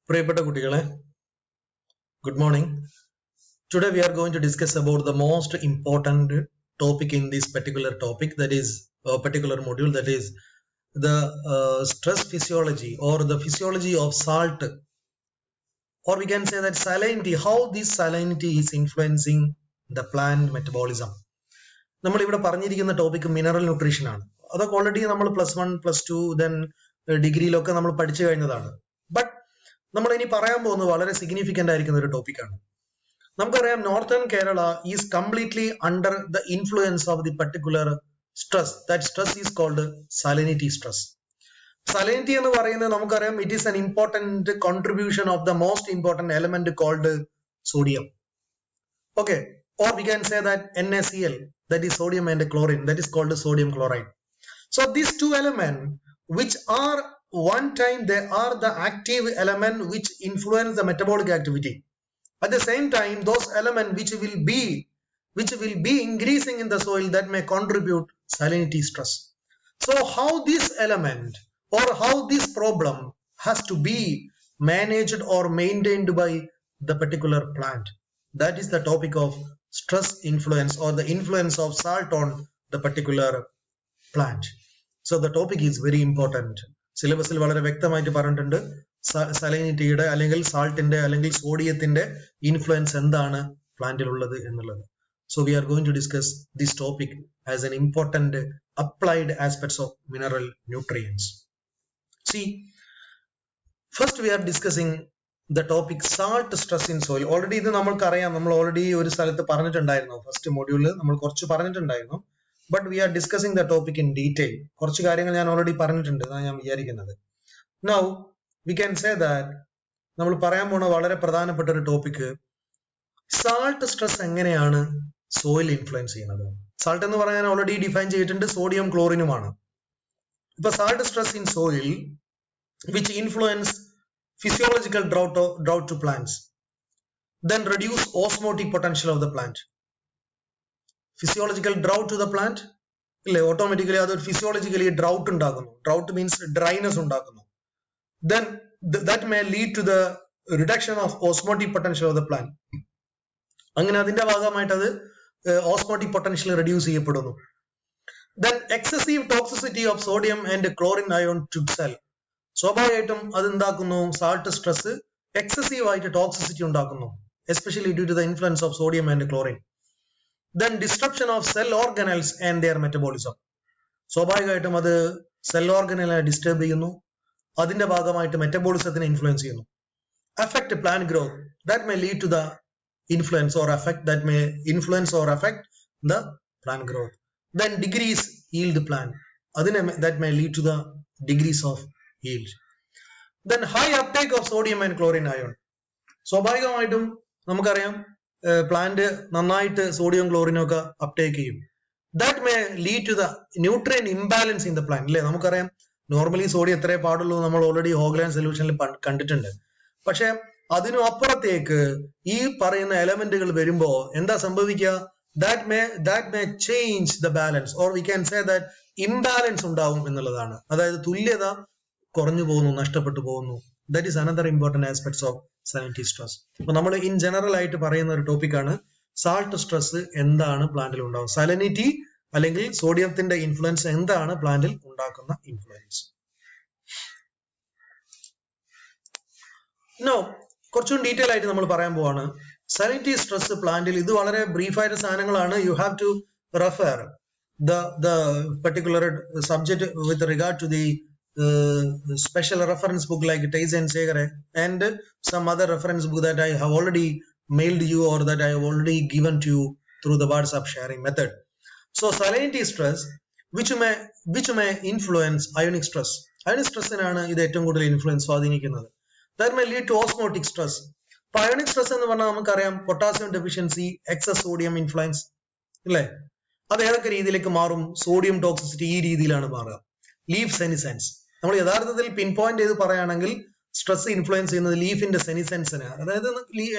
പ്രിയപ്പെട്ട കുട്ടികളെ, good morning. Today we are going to discuss about the most important topic in this particular topic, that is a particular module, that is the stress physiology or the physiology of salt, or we can say that salinity, how this salinity is influencing the plant metabolism. നമ്മൾ ഇവിടെ പറഞ്ഞിരിക്കുന്ന topic mineral nutrition ആണ്. അതൊക്കെ already നമ്മൾ +1 +2 then ഡിഗ്രിയിലൊക്കെ നമ്മൾ പഠിച്ചു കഴിഞ്ഞതാണ്. But നമ്മൾ ഇനി പറയാൻ പോകുന്നത് വളരെ സിഗ്നിഫിക്കന്റ് ആയിരിക്കുന്ന ഒരു ടോപ്പിക്കാണ്. നമുക്കറിയാം, northern Kerala is completely under the influence of the particular stress. That stress is called salinity stress. Salinity എന്ന് പറയുന്നത് നമുക്കറിയാം, it is an important contribution of the most important element called sodium. Okay, or we can say that NaCl, that is sodium and chlorine, that is called sodium chloride. So these two elements, which are one time they are the active element which influence the metabolic activity. At the same time, those elements which will be increasing in the soil, that may contribute salinity stress. So how this element or how this problem has to be managed or maintained by the particular plant, that is the topic of stress influence or the influence of salt on the particular plant. So the topic is very important. സിലബസിൽ വളരെ വ്യക്തമായിട്ട് പറഞ്ഞിട്ടുണ്ട് സലൈനിറ്റിയുടെ അല്ലെങ്കിൽ സാൾട്ടിന്റെ അല്ലെങ്കിൽ സോഡിയത്തിന്റെ influence എന്താണ് പ്ലാന്റിൽ ഉള്ളത് എന്നുള്ളത്. So we are going to discuss this topic as an important applied aspects of mineral nutrients. See, first we are discussing the topic salt stress in soil. Already ഇത് നമ്മൾക്കറിയാം, നമ്മൾ ഓൾറെഡി ഒരു സ്ഥലത്ത് പറഞ്ഞിട്ടുണ്ടായിരുന്നു, ഫസ്റ്റ് മൊഡ്യൂളിൽ നമ്മൾ കുറച്ച് പറഞ്ഞിട്ടുണ്ടായിരുന്നു. But we R discussing the topic in detail. കുറച്ച് കാര്യങ്ങൾ ഞാൻ ഓൾറെഡി പറഞ്ഞിട്ടുണ്ട് എന്നാണ് ഞാൻ വിചാരിക്കുന്നത്. Now we can say that നമ്മൾ പറയാൻ പോണ വളരെ പ്രധാനപ്പെട്ട ഒരു ടോപ്പിക്, സാൾട്ട് സ്ട്രെസ് എങ്ങനെയാണ് സോയിൽ ഇൻഫ്ലുവൻസ് ചെയ്യുന്നത്. സാൾട്ട് എന്ന് പറയാൻ ഓൾറെഡി ഡിഫൈൻ ചെയ്തിട്ടുണ്ട്, സോഡിയം ക്ലോറിനുമാണ്. ഇപ്പൊ salt stress in soil which influence physiological drought to plants, then reduce osmotic potential of the plant. Physiological drought to the plant, automatically അത് physiologically drought ഉണ്ടാക്കുന്നു. Drought means dryness ഉണ്ടാക്കുന്നു. Then that may lead to the reduction of osmotic potential of the plant. അങ്ങനെ അതിന്റെ ഭാഗമായിട്ട് അത് osmotic potential reduce ചെയ്യപ്പെടുന്നു. Then excessive toxicity of sodium and chlorine ion to cell. സ്വാഭാവികമായിട്ടും അത് എന്താക്കുന്നു, സാൾട്ട് സ്ട്രെസ് എക്സസീവ് ആയിട്ട് ടോക്സിസിറ്റി ഉണ്ടാക്കുന്നു, especially due to the influence of sodium and chlorine. Then disruption of cell organelles and their metabolism. സ്വാഭാവികമായിട്ടും അത് cell ഓർഗനലിനെ disturb ചെയ്യുന്നു, അതിന്റെ ഭാഗമായിട്ട് മെറ്റബോളിസത്തിനെ ഇൻഫ്ലുവൻസ് ചെയ്യുന്നു. Affect plant growth, that may lead to the influence or affect, that may influence or affect the plant growth. Then decrease yield plant, അതിനെ that may lead to the decrease of yield. Then high uptake of sodium and chlorine ion. സ്വാഭാവികമായിട്ടും നമുക്കറിയാം, plant നന്നായിട്ട് sodium ക്ലോറിനും ഒക്കെ uptake ചെയ്യും. That may lead to the nutrient imbalance in the plant. അല്ലേ, നമുക്കറിയാം normally sodium എത്രേ പാടുള്ളൂ, നമ്മൾ ഓൾറെഡി ഹോഗ്ലാൻഡ് സൊല്യൂഷനിൽ കണ്ടിട്ടുണ്ട്. പക്ഷെ അതിനും അപ്പുറത്തേക്ക് ഈ പറയുന്ന എലമെന്റുകൾ വരുമ്പോ എന്താ സംഭവിക്കുക, that may change the balance, or we can say that imbalance ഉണ്ടാവും എന്നുള്ളതാണ്. അതായത് തുല്യത കുറഞ്ഞു പോകുന്നു, നഷ്ടപ്പെട്ടു പോകുന്നു. That is another important aspects of salinity stress. അപ്പൊ നമ്മൾ ഇൻ ജനറൽ ആയിട്ട് പറയുന്ന ഒരു ടോപ്പിക്കാണ് സാൾട്ട് സ്ട്രെസ് എന്താണ് പ്ലാന്റിൽ ഉണ്ടാവും, സാലിനിറ്റി അല്ലെങ്കിൽ സോഡിയത്തിന്റെ ഇൻഫ്ലുവൻസ് എന്താണ് പ്ലാന്റിൽ ഉണ്ടാക്കുന്ന ഇൻഫ്ലുവൻസ്. നോ കുറച്ചും ഡീറ്റെയിൽ ആയിട്ട് നമ്മൾ പറയാൻ പോവാണ് സാലിനിറ്റി സ്ട്രെസ് പ്ലാന്റിൽ. ഇത് വളരെ ബ്രീഫായിട്ട് സാധനങ്ങളാണ്. You have to refer the particular subject with regard to the special reference book like Tyson Segare and some other reference book that I have already mailed you or that I have already given to you through the WhatsApp sharing method. So salinity stress which may influence ionic stress. Ionic stress ആണ് ഇത് ഏറ്റവും കൂടുതൽ influence സ്വാധീനിക്കുന്നത്. That may lead to osmotic stress. Ionic stress എന്ന് പറഞ്ഞാൽ നമുക്കറിയാം potassium deficiency, excess sodium influence, അല്ലേ? അത് ഏതൊക്കെ രീതിയിലേക്ക് മാറും? സോഡിയം ടോക്സിസിറ്റി ഈ രീതിയിലാണ് മാറുക. ലീഫ് സെനിസെൻസ്, നമ്മൾ യഥാർത്ഥത്തിൽ പിൻ പോയിന്റ് ചെയ്ത് പറയുകയാണെങ്കിൽ സ്ട്രെസ് ഇൻഫ്ലുവൻസ് ചെയ്യുന്നത് ലീഫിന്റെ സെനിസെൻസിനെ, അതായത്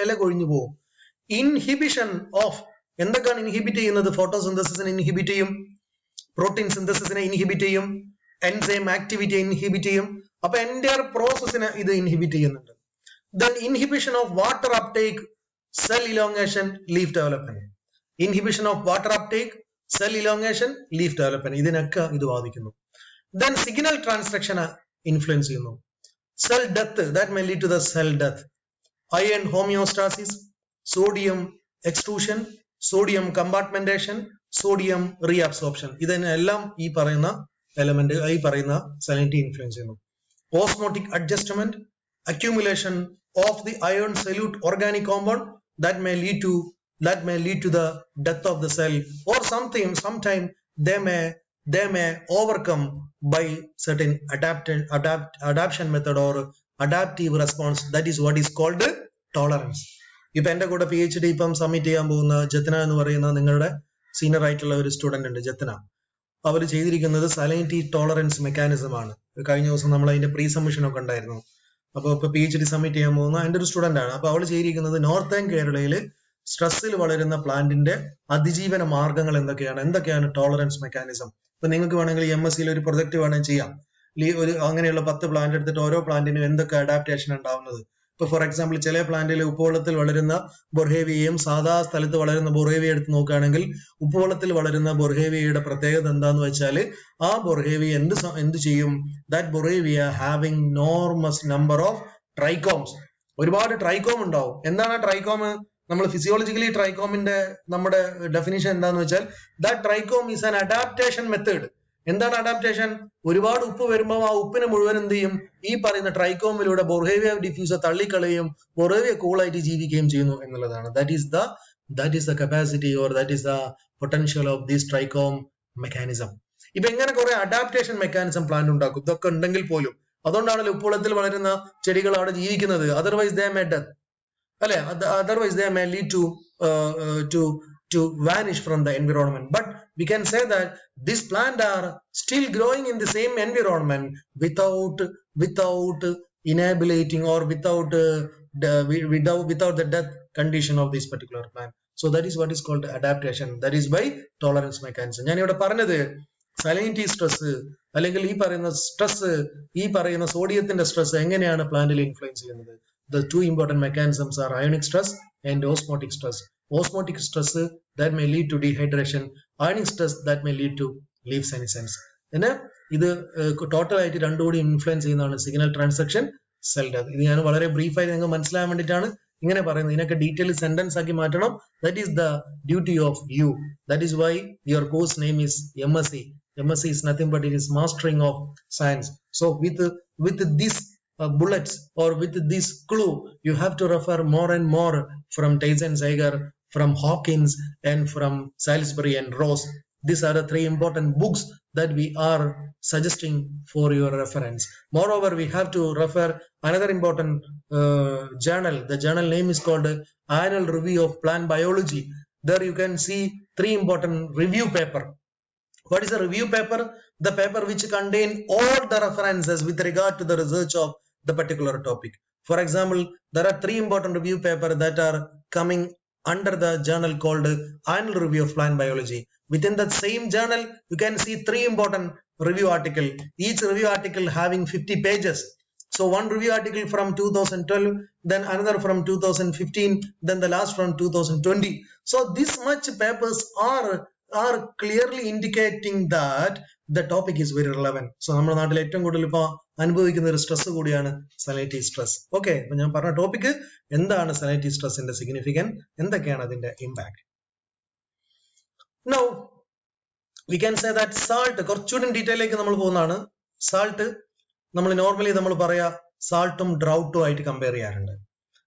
ഇല കൊഴിഞ്ഞു പോകും. ഇൻഹിബിഷൻ ഓഫ് എന്തൊക്കെയാണ് ഇൻഹിബിറ്റ് ചെയ്യുന്നത്? ഫോട്ടോസിന്തസിസിനെ ഇൻഹിബിറ്റ് ചെയ്യും, പ്രോട്ടീൻ സിന്തസിസിനെ ഇൻഹിബിറ്റ് ചെയ്യും, എൻസൈം ആക്ടിവിറ്റി ഇൻഹിബിറ്റ് ചെയ്യും. അപ്പൊ എൻറ്റയർ പ്രോസസ്സിനെ ഇത് ഇൻഹിബിറ്റ് ചെയ്യുന്നുണ്ട്. Then inhibition of water uptake, cell elongation, leaf development. Inhibition of water uptake, cell elongation, leaf development. ഇതിനൊക്കെ ഇത് ബാധിക്കുന്നു. Then signal transduction influence ചെയ്യുന്നു. Cell death, that may lead to the cell death. Iron homeostasis, sodium extrusion, sodium compartmentation, sodium reabsorption. ഇതിനെല്ലാം ഈ പറയുന്ന element ഈ പറയുന്ന salinity influence ചെയ്യുന്നു. Osmotic adjustment, accumulation of the iron solute organic compound, that may lead to the death of the cell, or sometime they may overcome by certain adaptation method or adaptive response. That is what is called tolerance. ഇപ്പൊ എന്റെ കൂടെ PhD ഇപ്പം submit ചെയ്യാൻ പോകുന്ന ജത്ന എന്ന് പറയുന്ന നിങ്ങളുടെ senior ആയിട്ടുള്ള ഒരു സ്റ്റുഡന്റ് ഉണ്ട്, ജത്ന. അവർ ചെയ്തിരിക്കുന്നത് സലൈനിറ്റി ടോളറൻസ് മെക്കാനിസം ആണ്. കഴിഞ്ഞ ദിവസം നമ്മൾ അതിന്റെ പ്രീ സബ്മിഷൻ ഒക്കെ ഉണ്ടായിരുന്നു. അപ്പോൾ ഇപ്പൊ PhD സബ്മിറ്റ് ചെയ്യാൻ പോകുന്ന എന്റെ ഒരു സ്റ്റുഡന്റ് ആണ്. അപ്പൊ അവൾ ചെയ്തിരിക്കുന്നത് നോർത്തേൺ കേരളയില് സ്ട്രെസ്സിൽ വളരുന്ന പ്ലാന്റിന്റെ അതിജീവന മാർഗങ്ങൾ എന്തൊക്കെയാണ് ടോളറൻസ് മെക്കാനിസം. ഇപ്പൊ നിങ്ങൾക്ക് വേണമെങ്കിൽ MSc ഒരു പ്രൊജക്ട് വേണമെങ്കിൽ ചെയ്യാം. ഒരു അങ്ങനെയുള്ള 10 പ്ലാന്റ് എടുത്തിട്ട് ഓരോ പ്ലാന്റിനും എന്തൊക്കെ അഡാപ്റ്റേഷൻ ഉണ്ടാവുന്നത്. ഇപ്പൊ ഫോർ എക്സാമ്പിൾ ചില പ്ലാന്റിൽ ഉപ്പുവെള്ളത്തിൽ വളരുന്ന ബൊർഹേവിയയും സാധാ സ്ഥലത്ത് വളരുന്ന ബൊർഹേവിയ എടുത്ത് നോക്കുകയാണെങ്കിൽ ഉപ്പുവെള്ളത്തിൽ വളരുന്ന ബൊർഹേവിയയുടെ പ്രത്യേകത എന്താന്ന് വെച്ചാൽ ആ ബൊർഹേവിയ എന്ത് ചെയ്യും, that Boerhavia having enormous number of trichomes. ഒരുപാട് ട്രൈക്കോം ഉണ്ടാവും. എന്താണ് ആ ട്രൈക്കോം? നമ്മൾ ഫിസിയോളജിക്കലി ട്രൈക്കോമിന്റെ നമ്മുടെ ഡെഫിനിഷൻ എന്താന്ന് വെച്ചാൽ that trichome is an adaptation method. എന്താണ് അഡാപ്റ്റേഷൻ? ഒരുപാട് ഉപ്പ് വരുമ്പോൾ ആ ഉപ്പിനെ മുഴുവൻ എന്ത് ചെയ്യും, ഈ പറയുന്ന ട്രൈക്കോമിലൂടെ ബൊർഹേവിയ ഡിഫ്യൂസർ തള്ളിക്കളയും ബൊർഹേവിയ കൂളായിട്ട് ജീവിക്കുകയും ചെയ്യുന്നു എന്നുള്ളതാണ്. That is the capacity or that is the potential of this trichome mechanism. ഇപ്പൊ എങ്ങനെ കുറെ അഡാപ്റ്റേഷൻ മെക്കാനിസം പ്ലാന്റ് ഉണ്ടാക്കും. ഇതൊക്കെ ഉണ്ടെങ്കിൽ പോലും അതുകൊണ്ടാണല്ലോ ഉപ്പുവെള്ളത്തിൽ വളരുന്ന ചെടികൾ അവിടെ ജീവിക്കുന്നത്. അതർവൈസ് ദേ മേ ഡെത്ത്, അല്ലെ? Otherwise they may lead to vanish from the environment. But we can say that this plant are still growing in the same environment without enabling or without the death condition of this particular plant. So that is what is called adaptation. That is by tolerance mechanism. ഞാൻ ഇവിടെ പറഞ്ഞത് salinity stress അല്ലെങ്കിൽ ഈ പറയുന്ന stress, ഈ പറയുന്ന സോഡിയത്തിന്റെ stress എങ്ങനെയാണ് പ്ലാന്റിൽ ഇൻഫ്ലുവൻസ് ചെയ്യുന്നത്. The two important mechanisms are ionic stress and osmotic stress. Osmotic stress that may lead to dehydration. Ionic stress that may lead to leaf senescence. പിന്നെ ഇത് ടോട്ടൽ ആയിട്ട് രണ്ടുകൂടി ഇൻഫ്ലുവൻസ് ചെയ്യുന്നതാണ് സിഗ്നൽ ട്രാൻസ്ഡക്ഷൻ, സെൽ ഡെത്ത്. ഇത് ഞാൻ വളരെ ബ്രീഫായി നിങ്ങൾക്ക് മനസ്സിലാകാൻ വേണ്ടിയിട്ടാണ് ഇങ്ങനെ പറയുന്നത്. ഇതിനൊക്കെ ഡീറ്റെയിൽ സെന്റൻസ് ആക്കി മാറ്റണം. That is the duty of you. That is why your course name is MSc. MSc is nothing but it is mastering of science. So with this bullets or with this clue, you have to refer more and more from Taizenseiger, from Hawkins, and from Salisbury and Ross. These are the 3 important books that we are suggesting for your reference. Moreover, we have to refer another important journal. The journal name is called Annual Review of Plant Biology. There you can see 3 important review paper. What is a review paper? The paper which contain all the references with regard to the research of the particular topic. For example, there are 3 important review papers that are coming under the journal called Annual Review of Plant Biology. Within that same journal, you can see 3 important review articles. Each review article having 50 pages. So one review article from 2012, then another from 2015, then the last from 2020. So this much papers are clearly indicating that the topic is very relevant. So നമ്മുടെ നാട്ടിൽ ഏറ്റവും കൂടുതൽ ഇപ്പൊ അനുഭവിക്കുന്ന ഒരു stress കൂടിയാണ് salinity stress. Okay, അപ്പൊ ഞാൻ പറഞ്ഞ ടോപ്പിക് എന്താണ് സലൈനിറ്റി സ്ട്രെസിന്റെ സിഗ്നിഫിക്കൻസ്, എന്തൊക്കെയാണ് അതിന്റെ impact. Now we can say that salt, കുറച്ചുകൂടി ഡീറ്റെയിലേക്ക് നമ്മൾ പോകുന്നതാണ്. സാൾട്ട് നമ്മൾ നോർമലി നമ്മൾ പറയാ സാൾട്ടും ഡ്രൗട്ടും ആയിട്ട് കമ്പയർ ചെയ്യാറുണ്ട്.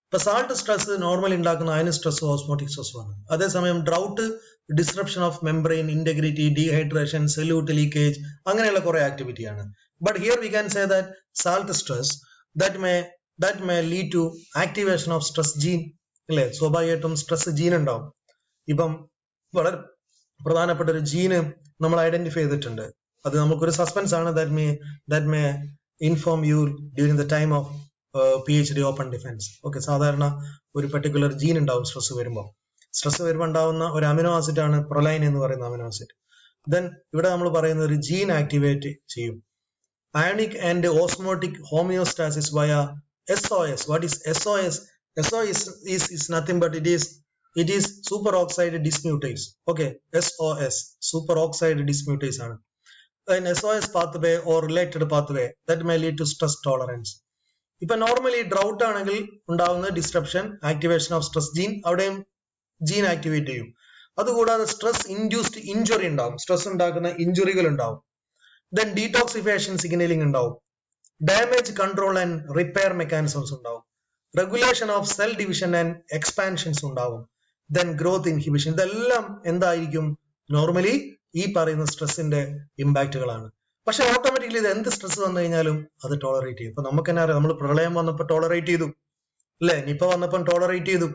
ഇപ്പൊ സാൾട്ട് സ്ട്രെസ് നോർമലി ഉണ്ടാക്കുന്ന അയൺ സ്ട്രെസ്സും ഓസ്മോട്ടിക് സ്ട്രെസ്സും ആണ്. അതേസമയം drought disruption of membrane integrity, dehydration, salute leakage, അങ്ങനെയുള്ള കുറെ ആക്ടിവിറ്റിയാണ്. But here we can say that salt stress that may lead to activation of stress gene. അല്ലെ, സ്വാഭാവികമായിട്ടും സ്ട്രെസ് ജീൻ ഉണ്ടാവും. ഇപ്പം വളരെ പ്രധാനപ്പെട്ട ഒരു ജീന് നമ്മൾ ഐഡന്റിഫൈ ചെയ്തിട്ടുണ്ട്. അത് നമുക്കൊരു സസ്പെൻസ് ആണ്. that may inform you during the time of PhD open defense. Okay, സാധാരണ ഒരു പെർട്ടിക്കുലർ ജീൻ ഉണ്ടാവും സ്ട്രെസ് വരുമ്പോൾ ഉണ്ടാവുന്ന ഒരു അമിനോ ആസിഡ് ആണ് പ്രൊലൈൻ എന്ന് പറയുന്ന അമിനോ ആസിഡ്. ദെൻ ഇവിടെ നമ്മൾ പറയുന്ന ഒരു ജീൻ ആക്ടിവേറ്റ് ചെയ്യും. Ionic and osmotic homeostasis via SOS. What is SOS? SOS is nothing but it is superoxide dismutase. Okay, SOS, superoxide dismutase ആണ്. An SOS pathway or related pathway that may lead to stress tolerance. ഇപ്പൊ normally drought ആണെങ്കിൽ ഉണ്ടാവുന്ന disruption, activation of stress gene, അവിടെയും gene activate ചെയ്യും. അതുകൂടാതെ stress induced injury ഉണ്ടാവും, stress ഉണ്ടാക്കുന്ന ഇഞ്ചുറികൾ ഉണ്ടാവും. ദെൻ ഡീടോക്സിഫിക്കേഷൻ സിഗ്നലിംഗ് ഉണ്ടാവും, damage control and repair mechanisms ഉണ്ടാവും, regulation of cell division and expansions ഉണ്ടാവും, ദെൻ ഗ്രോത്ത് ഇൻഹിബിഷൻ. ഇതെല്ലാം എന്തായിരിക്കും? നോർമലി ഈ പറയുന്ന സ്ട്രെസ്സിന്റെ ഇമ്പാക്റ്റുകളാണ്. പക്ഷെ ഓട്ടോമാറ്റിക്കലി ഇത് എന്ത് സ്ട്രെസ് വന്നു കഴിഞ്ഞാലും അത് ടോളറേറ്റ് ചെയ്യും. ഇപ്പൊ നമുക്ക് തന്നെ അറിയാം, നമ്മൾ പ്രളയം വന്നപ്പോൾ ടോളറേറ്റ് ചെയ്തു അല്ലെ, നിപ്പ വന്നപ്പം ടോളറേറ്റ് ചെയ്തു,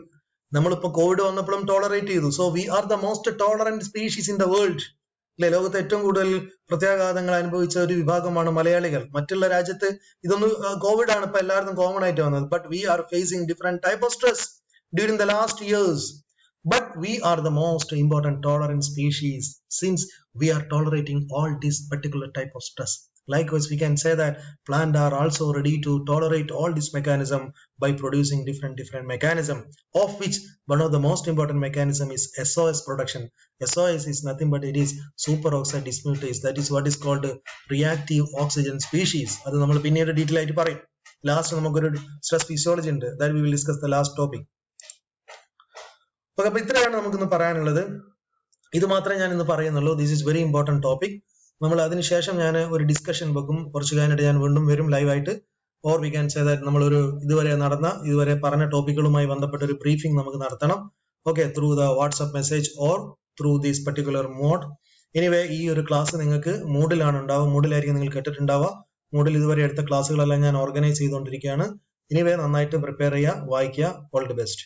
നമ്മളിപ്പോ കോവിഡ് വന്നപ്പോഴും ടോളറേറ്റ് ചെയ്തു. So we are the most tolerant species in the world അല്ലെ. ലോകത്ത് ഏറ്റവും കൂടുതൽ പ്രത്യാഘാതങ്ങൾ അനുഭവിച്ച ഒരു വിഭാഗമാണ് മലയാളികൾ. മറ്റുള്ള രാജ്യത്ത് ഇതൊന്നും കോവിഡ് ആണ് ഇപ്പൊ എല്ലാവർക്കും കോമൺ ആയിട്ട് വന്നത്. But we are facing different type of stress during the last years. But we are the most important tolerant species since we are tolerating all this particular type of stress. Likewise, we can say that plants are also ready to tolerate all this mechanism by producing different mechanism, of which one of the most important mechanism is SOS production. SOS is nothing but it is superoxide dismutase. That is what is called reactive oxygen species. അത് നമ്മൾ പിന്നീട് detail ആയിട്ട് പറയും. Last നമുക്കൊരു stress physiology ഉണ്ട്, that we will discuss the last topic. അപ്പൊ ഇത്രയാണ് നമുക്കിന്ന് പറയാനുള്ളത്. ഇത് മാത്രമേ ഞാൻ ഇന്ന് പറയുന്നുള്ളൂ. This is very important topic. നമ്മൾ അതിനുശേഷം ഞാൻ ഒരു ഡിസ്കഷൻ വെക്കും, കുറച്ച് കഴിഞ്ഞിട്ട് ഞാൻ വീണ്ടും വരും ലൈവായിട്ട്. Or we can say that നമ്മളൊരു ഇതുവരെ പറഞ്ഞ ടോപ്പിക്കുകളുമായി ബന്ധപ്പെട്ട ഒരു ബ്രീഫിംഗ് നമുക്ക് നടത്തണം. Okay, through the WhatsApp message or through this particular mode. Anyway, ഈ ഒരു ക്ലാസ് നിങ്ങൾക്ക് മൂഡിലാണ് ഉണ്ടാവുക, മൂഡിലായിരിക്കും നിങ്ങൾ കേട്ടിട്ടുണ്ടാവുക. മൂഡിൽ ഇതുവരെ എടുത്ത ക്ലാസ്സുകളെല്ലാം ഞാൻ ഓർഗനൈസ് ചെയ്തുകൊണ്ടിരിക്കുകയാണ്. എനിവേ, നന്നായിട്ട് പ്രിപ്പയർ ചെയ്യുക, വായിക്കുക. All the best.